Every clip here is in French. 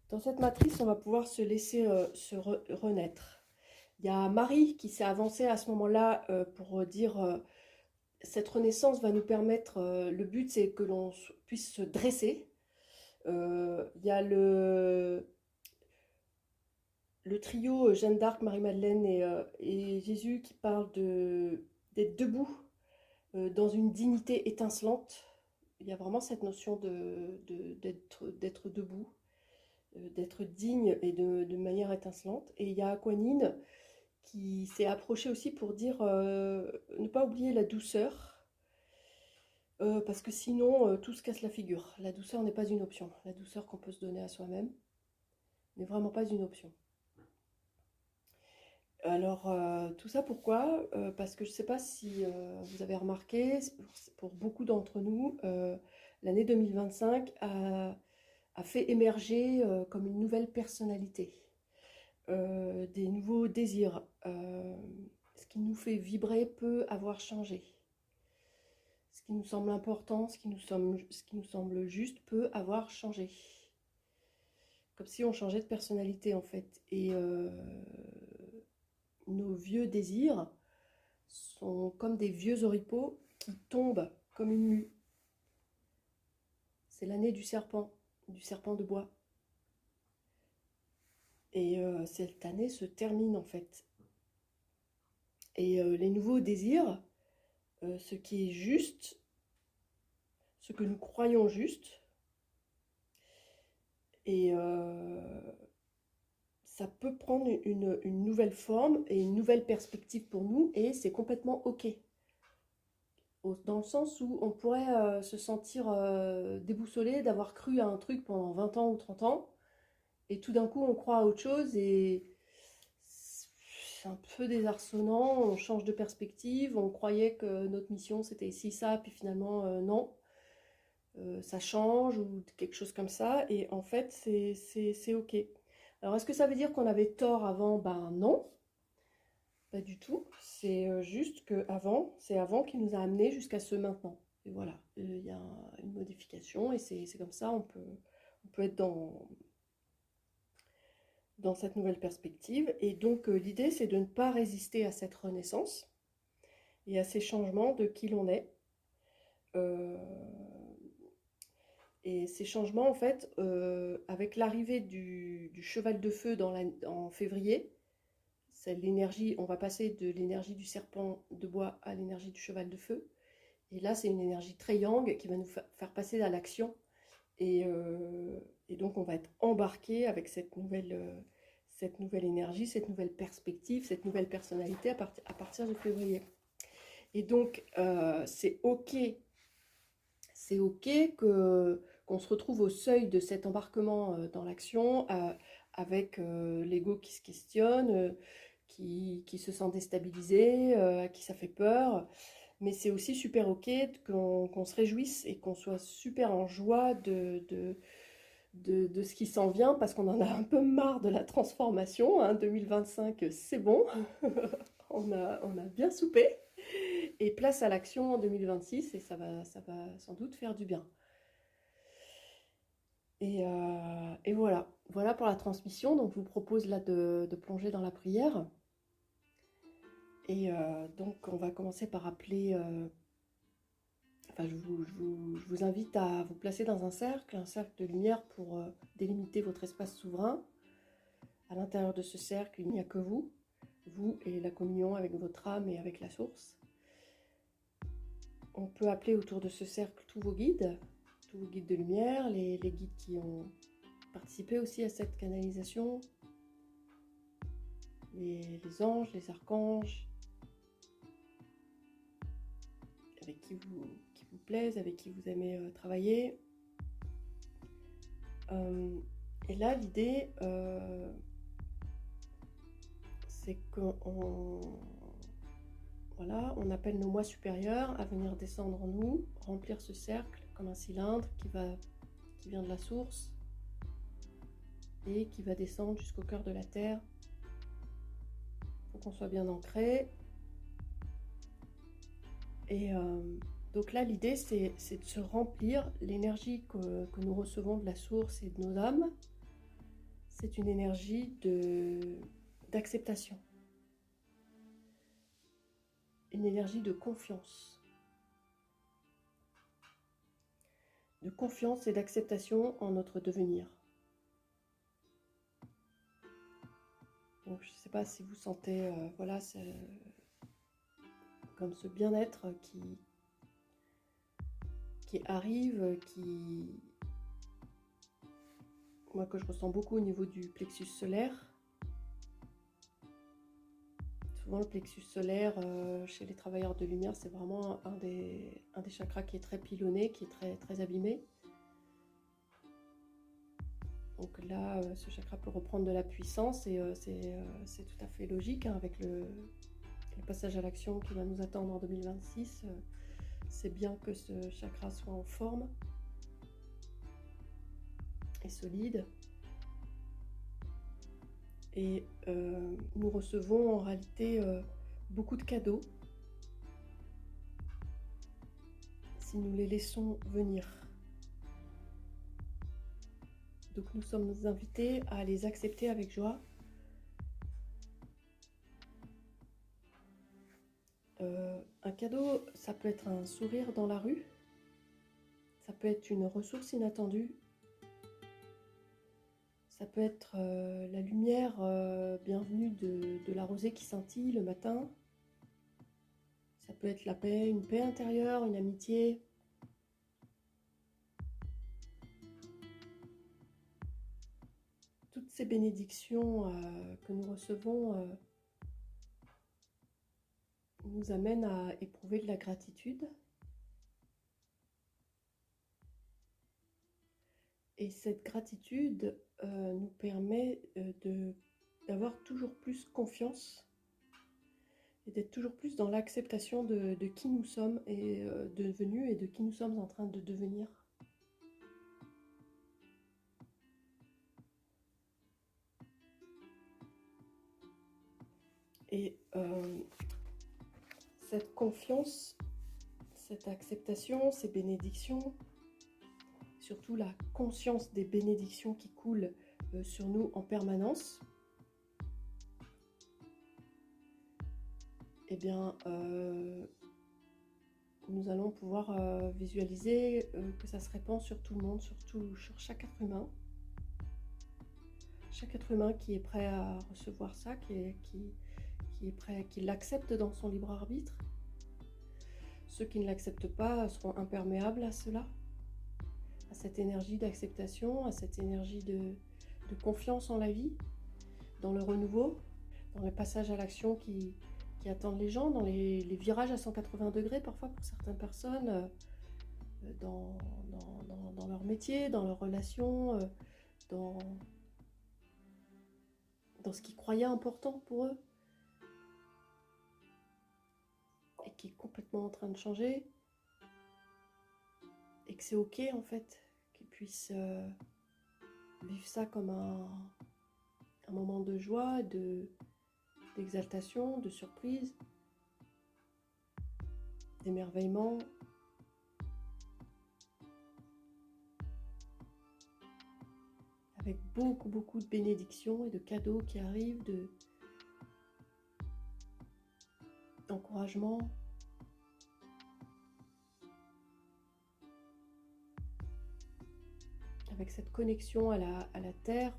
Dans cette matrice, on va pouvoir se laisser renaître. Il y a Marie qui s'est avancée à ce moment-là pour dire cette renaissance va nous permettre, le but c'est que l'on puisse se dresser. Il y a le trio Jeanne d'Arc, Marie-Madeleine et Jésus qui parlent d'être debout dans une dignité étincelante. Il y a vraiment cette notion d'être debout, d'être digne et de manière étincelante. Et il y a Aquanine qui s'est approchée aussi pour dire ne pas oublier la douceur, parce que sinon tout se casse la figure. La douceur n'est pas une option. La douceur qu'on peut se donner à soi-même n'est vraiment pas une option. Alors, tout ça pourquoi? Parce que je ne sais pas si vous avez remarqué, pour beaucoup d'entre nous, l'année 2025 a fait émerger comme une nouvelle personnalité, des nouveaux désirs. Ce qui nous fait vibrer peut avoir changé. Ce qui nous semble important, ce qui nous semble juste peut avoir changé. Comme si on changeait de personnalité en fait. Et nos vieux désirs sont comme des vieux oripeaux qui tombent comme une mue. C'est l'année du serpent de bois. Et cette année se termine en fait. Et les nouveaux désirs, ce qui est juste, ce que nous croyons juste, et ça peut prendre une nouvelle forme et une nouvelle perspective pour nous, et c'est complètement OK. Dans le sens où on pourrait se sentir déboussolé d'avoir cru à un truc pendant 20 ans ou 30 ans, et tout d'un coup on croit à autre chose, et c'est un peu désarçonnant, on change de perspective, on croyait que notre mission c'était ci, ça, puis finalement non, ça change ou quelque chose comme ça, et en fait c'est OK. Alors est-ce que ça veut dire qu'on avait tort avant? Ben non, pas du tout. C'est juste que avant, c'est avant qui nous a amenés jusqu'à ce maintenant. Et voilà, il y a une modification et c'est comme ça, on peut être dans cette nouvelle perspective. Et donc l'idée, c'est de ne pas résister à cette renaissance et à ces changements de qui l'on est. Euh, et ces changements, en fait, avec l'arrivée du cheval de feu en février, c'est l'énergie, on va passer de l'énergie du serpent de bois à l'énergie du cheval de feu. Et là, c'est une énergie très yang qui va nous faire passer à l'action. Et donc, on va être embarqué avec cette nouvelle énergie, cette nouvelle perspective, cette nouvelle personnalité à partir de février. Et donc, c'est OK qu'on se retrouve au seuil de cet embarquement dans l'action, avec l'ego qui se questionne, qui se sent déstabilisé, à qui ça fait peur. Mais c'est aussi super OK qu'on se réjouisse et qu'on soit super en joie de ce qui s'en vient, parce qu'on en a un peu marre de la transformation. Hein. 2025, c'est bon, on a bien soupé. Et place à l'action en 2026, et ça va sans doute faire du bien. Et voilà pour la transmission. Donc je vous propose là de plonger dans la prière. Et donc on va commencer par appeler... enfin, je vous invite à vous placer dans un cercle de lumière pour délimiter votre espace souverain. À l'intérieur de ce cercle, il n'y a que vous et la communion avec votre âme et avec la source. On peut appeler autour de ce cercle tous vos guides de lumière, les guides qui ont participé aussi à cette canalisation, les anges, les archanges, avec qui vous plaisent, avec qui vous aimez travailler. Et là, l'idée, c'est qu'on on appelle nos moi supérieurs à venir descendre en nous, remplir ce cercle comme un cylindre qui vient de la source et qui va descendre jusqu'au cœur de la terre pour qu'on soit bien ancré. Et donc là, l'idée, c'est de se remplir l'énergie que nous recevons de la source et de nos âmes, c'est une énergie d'acceptation, une énergie de confiance et d'acceptation en notre devenir. Donc, je ne sais pas si vous sentez, voilà, comme ce bien-être qui arrive, moi, que je ressens beaucoup au niveau du plexus solaire. Souvent, le plexus solaire, chez les travailleurs de lumière, c'est vraiment un des chakras qui est très pilonné, qui est très, très abîmé. Donc là, ce chakra peut reprendre de la puissance et c'est tout à fait logique, hein, avec le passage à l'action qui va nous attendre en 2026. C'est bien que ce chakra soit en forme et solide. Et nous recevons en réalité beaucoup de cadeaux si nous les laissons venir. Donc nous sommes invités à les accepter avec joie. Un cadeau, ça peut être un sourire dans la rue, ça peut être une ressource inattendue, ça peut être la lumière bienvenue de la rosée qui scintille le matin, ça peut être la paix, une paix intérieure, une amitié. Toutes ces bénédictions que nous recevons nous amènent à éprouver de la gratitude. Et cette gratitude nous permet d'avoir toujours plus confiance et d'être toujours plus dans l'acceptation de qui nous sommes et devenus et de qui nous sommes en train de devenir. Et cette confiance, cette acceptation, ces bénédictions, surtout la conscience des bénédictions qui coulent sur nous en permanence, eh bien, nous allons pouvoir visualiser que ça se répand sur tout le monde, surtout sur chaque être humain. Chaque être humain qui est prêt à recevoir ça, qui est prêt, qui l'accepte dans son libre arbitre. Ceux qui ne l'acceptent pas seront imperméables à cela, à cette énergie d'acceptation, à cette énergie de confiance en la vie, dans le renouveau, dans le passage à l'action qui attendent les gens, dans les virages à 180 degrés parfois pour certaines personnes, dans leur métier, dans leurs relations, dans ce qu'ils croyaient important pour eux et qui est complètement en train de changer, et que c'est ok en fait qu'ils puissent vivre ça comme un moment de joie, d'exaltation, de surprise, d'émerveillement. Avec beaucoup de bénédictions et de cadeaux qui arrivent, d'encouragement. Avec cette connexion à la terre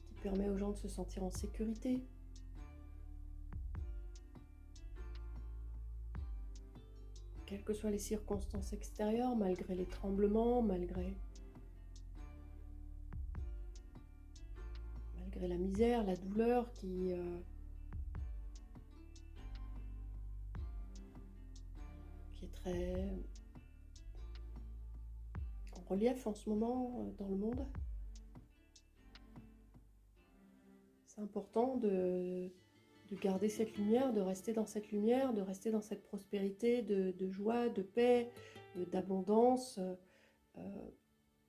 qui permet aux gens de se sentir en sécurité. Quelles que soient les circonstances extérieures, malgré les tremblements, malgré la misère, la douleur qui est très en relief en ce moment dans le monde. C'est important de garder cette lumière, de rester dans cette lumière, de rester dans cette prospérité, de joie, de paix, d'abondance,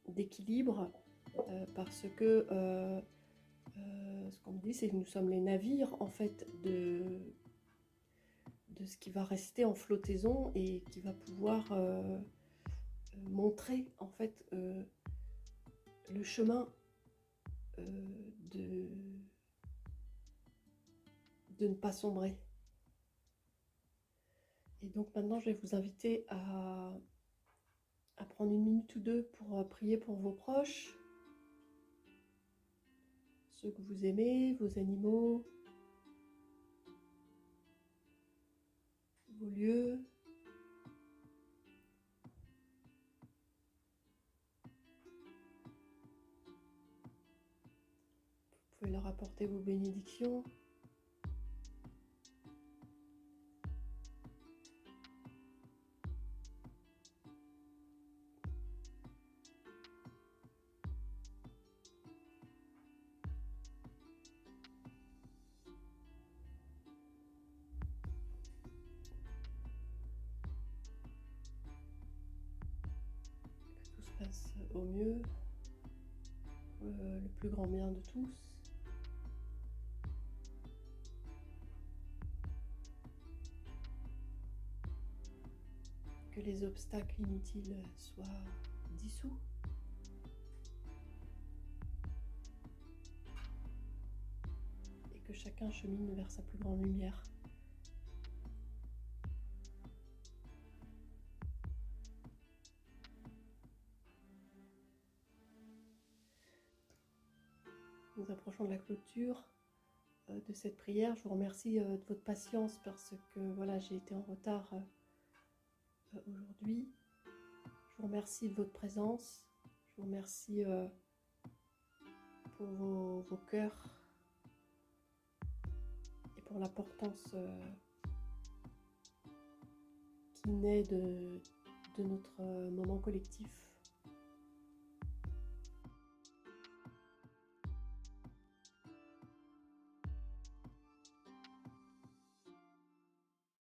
d'équilibre, parce que ce qu'on me dit, c'est que nous sommes les navires en fait de ce qui va rester en flottaison et qui va pouvoir montrer en fait le chemin de ne pas sombrer. Et donc maintenant, je vais vous inviter à prendre une minute ou deux pour prier pour vos proches, ceux que vous aimez, vos animaux, vos lieux. Vous pouvez leur apporter vos bénédictions. Que tout se passe au mieux, le plus grand bien de tous. Que les obstacles inutiles soient dissous. Et que chacun chemine vers sa plus grande lumière. Nous approchons de la clôture de cette prière. Je vous remercie de votre patience parce que voilà, j'ai été en retard aujourd'hui. Je vous remercie de votre présence. Je vous remercie pour vos cœurs et pour l'importance qui naît de notre moment collectif.